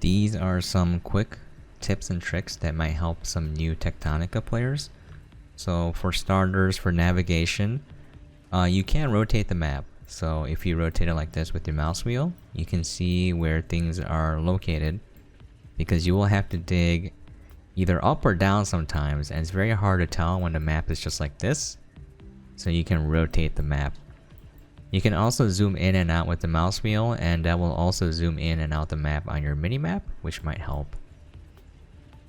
These are some quick tips and tricks that might help some new Techtonica players. So for starters, for navigation, you can rotate the map. So if you rotate it like this with your mouse wheel, you can see where things are located, because you will have to dig either up or down sometimes, and it's very hard to tell when the map is just like this. So you can rotate the map. You can also zoom in and out with the mouse wheel, and that will also zoom in and out the map on your mini map, which might help.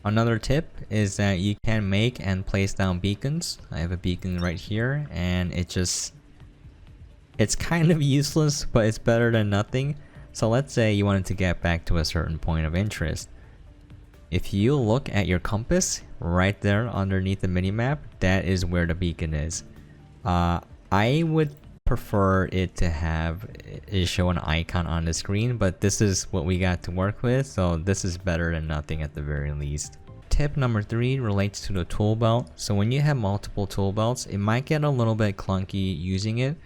Another tip is that you can make and place down beacons. I have a beacon right here, and it's kind of useless, but it's better than nothing. So let's say you wanted to get back to a certain point of interest. If you look at your compass right there underneath the minimap, that is where the beacon is. I would prefer it to have it show an icon on the screen, but this is what we got to work with, so this is better than nothing at the very least. Tip number 3 relates to the tool belt. So when you have multiple tool belts, it might get a little bit clunky using it.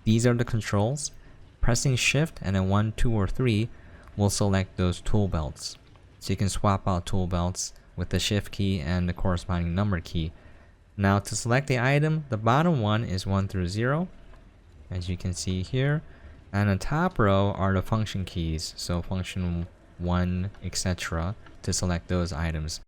These are the controls. Pressing shift and then 1, 2, or 3 will select those tool belts. So you can swap out tool belts with the shift key and the corresponding number key. Now to select the item, the bottom one is 1 through 0, as you can see here, and the top row are the function keys, so function 1, etc., to select those items.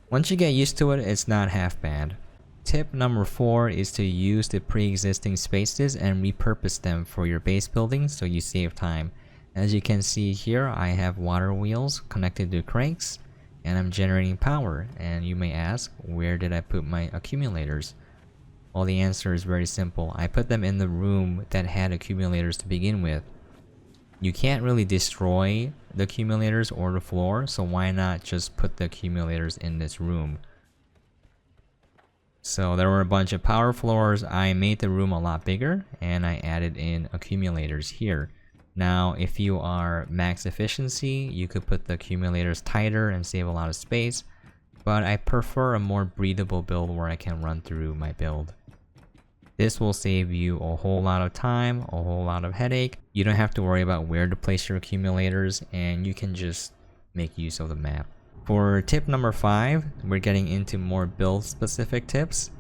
Once you get used to it, it's not half bad. Tip number 4 is to use the pre-existing spaces and repurpose them for your base building so you save time. As you can see here, I have water wheels connected to cranks, and I'm generating power. And you may ask, where did I put my accumulators? Well, the answer is very simple. I put them in the room that had accumulators to begin with. You can't really destroy the accumulators or the floor, so why not just put the accumulators in this room? So there were a bunch of power floors. I made the room a lot bigger, and I added in accumulators here. Now, if you are max efficiency, you could put the accumulators tighter and save a lot of space, but I prefer a more breathable build where I can run through my build. This will save you a whole lot of time, a whole lot of headache. You don't have to worry about where to place your accumulators, and you can just make use of the map. For tip number 5, we're getting into more build specific tips.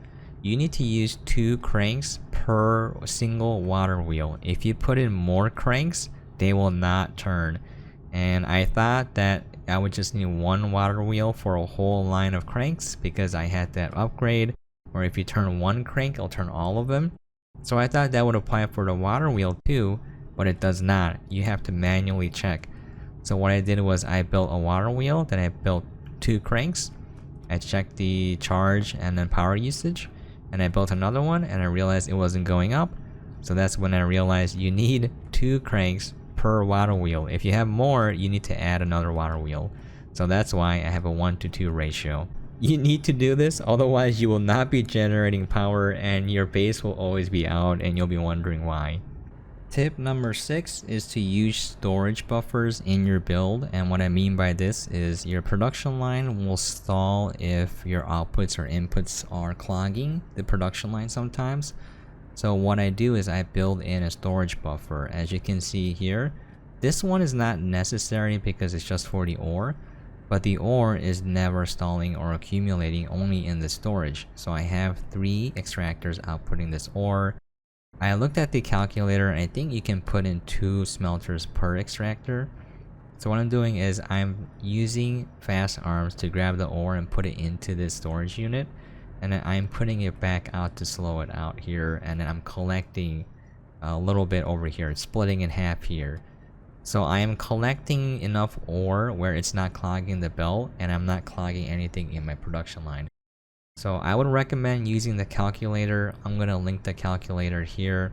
You need to use 2 cranks per single water wheel. If you put in more cranks, they will not turn. And I thought that I would just need 1 water wheel for a whole line of cranks, because I had that upgrade where if you turn 1 crank, it'll turn all of them. So I thought that would apply for the water wheel too, but it does not. You have to manually check. So what I did was I built a water wheel, then I built 2 cranks. I checked the charge and then power usage. And I built another one, and I realized it wasn't going up. So that's when I realized you need 2 cranks per water wheel. If you have more, you need to add another water wheel. So that's why I have a 1:2 ratio. You need to do this, otherwise you will not be generating power and your base will always be out and you'll be wondering why. Tip number 6 is to use storage buffers in your build, and what I mean by this is your production line will stall if your outputs or inputs are clogging the production line sometimes. So what I do is I build in a storage buffer. As you can see here, this one is not necessary because it's just for the ore, but the ore is never stalling or accumulating, only in the storage. So I have 3 extractors outputting this ore. I looked at the calculator, and I think you can put in 2 smelters per extractor. So what I'm doing is I'm using fast arms to grab the ore and put it into this storage unit, and then I'm putting it back out to slow it out here, and then I'm collecting a little bit over here. It's splitting in half here. So I am collecting enough ore where it's not clogging the belt, and I'm not clogging anything in my production line. So I would recommend using the calculator. I'm going to link the calculator here.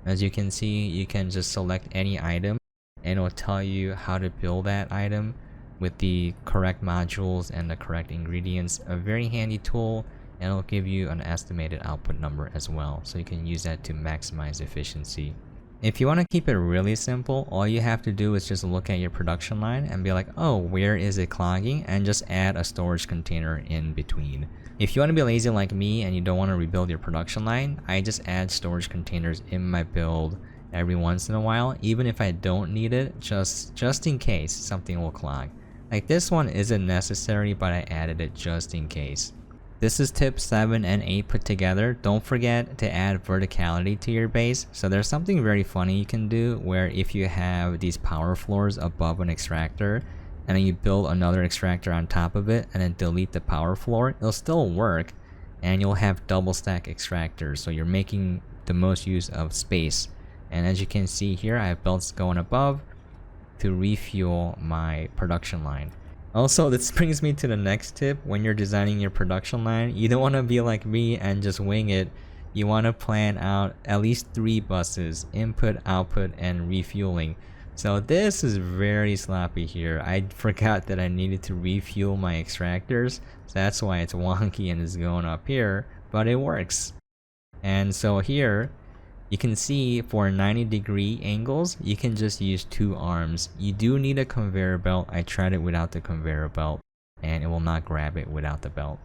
As you can see, you can just select any item and it will tell you how to build that item with the correct modules and the correct ingredients. A very handy tool, and it'll give you an estimated output number as well, so you can use that to maximize efficiency. If you want to keep it really simple, all you have to do is just look at your production line and be like, oh, where is it clogging? And just add a storage container in between. If you want to be lazy like me and you don't want to rebuild your production line, I just add storage containers in my build every once in a while, even if I don't need it, just in case something will clog. Like this one isn't necessary, but I added it just in case. This is tip 7 and 8 put together. Don't forget to add verticality to your base. So there's something very funny you can do where if you have these power floors above an extractor and then you build another extractor on top of it and then delete the power floor, it'll still work and you'll have double stack extractors. So you're making the most use of space. And as you can see here, I have belts going above to refuel my production line. Also, this brings me to the next tip. When you're designing your production line, you don't want to be like me and just wing it. You want to plan out at least 3 buses: input, output, and refueling. So this is very sloppy here. I forgot that I needed to refuel my extractors, so that's why it's wonky and is going up here, but it works. And so here you can see for 90-degree angles, you can just use 2 arms. You do need a conveyor belt. I tried it without the conveyor belt and it will not grab it without the belt.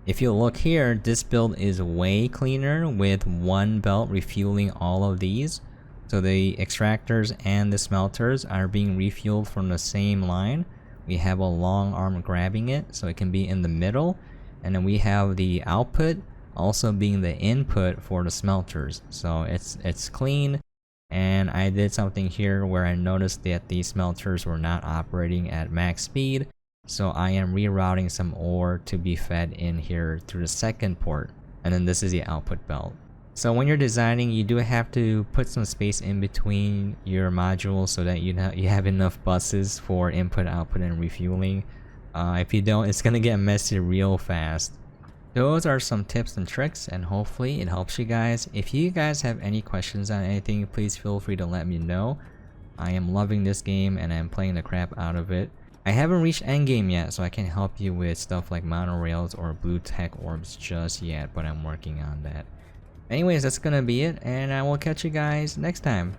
If you look here, this build is way cleaner with 1 belt refueling all of these. So the extractors and the smelters are being refueled from the same line. We have a long arm grabbing it so it can be in the middle. And then we have the output also being the input for the smelters. So it's clean. And I did something here where I noticed that these smelters were not operating at max speed, so I am rerouting some ore to be fed in here through the second port. And then this is the output belt. So when you're designing, you do have to put some space in between your modules so that you have enough buses for input, output, and refueling. If you don't, it's gonna get messy real fast. Those are some tips and tricks, and hopefully it helps you guys. If you guys have any questions on anything, please feel free to let me know. I am loving this game and I'm playing the crap out of it. I haven't reached endgame yet, so I can't help you with stuff like monorails or blue tech orbs just yet, but I'm working on that. Anyways, that's gonna be it, and I will catch you guys next time.